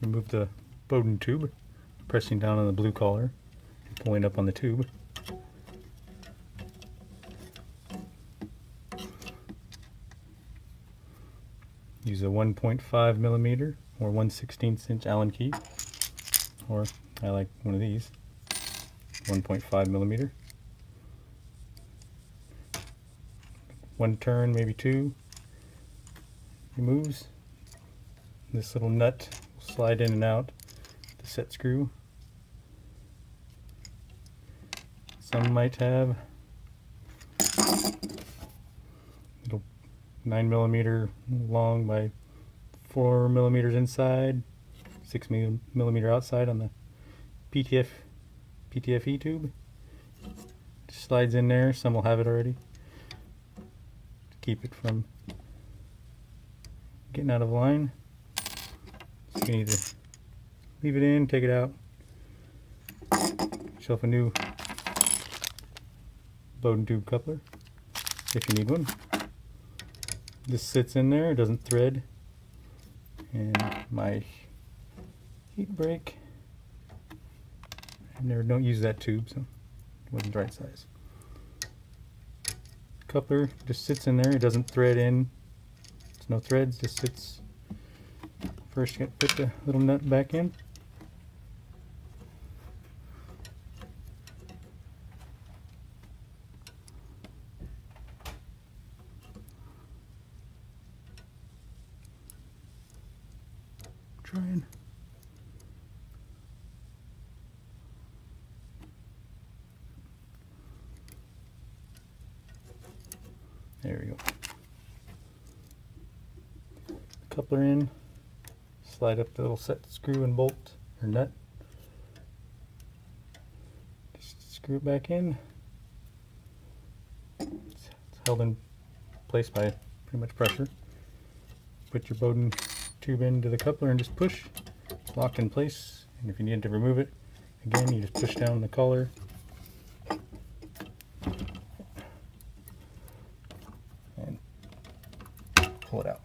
Remove the Bowden tube, pressing down on the blue collar and pulling up on the tube. Use a 1.5 millimeter or 1/16 inch Allen key, or I like one of these, 1.5 millimeter. One turn, maybe two. Removes. This little nut will slide in and out the set screw. Some might have little 9 millimeter long by 4 millimeters inside, 6 millimeter outside on the PTFE tube. Just slides in there. Some will have it already. Keep it from getting out of line. So you can either leave it in, take it out, get yourself a new Bowden tube coupler if you need one. This sits in there, it doesn't thread, and my heat break, I don't use that tube, so it wasn't the right size. Coupler just sits in there, it doesn't thread in. There's no threads, just sits. First you got to put the little nut back in. Trying. There we go. Coupler in, slide up the little set screw and bolt or nut. Just screw it back in. It's held in place by pretty much pressure. Put your Bowden tube into the coupler and just push. It's locked in place. And if you need to remove it, again, you just push down the collar. And pull it out.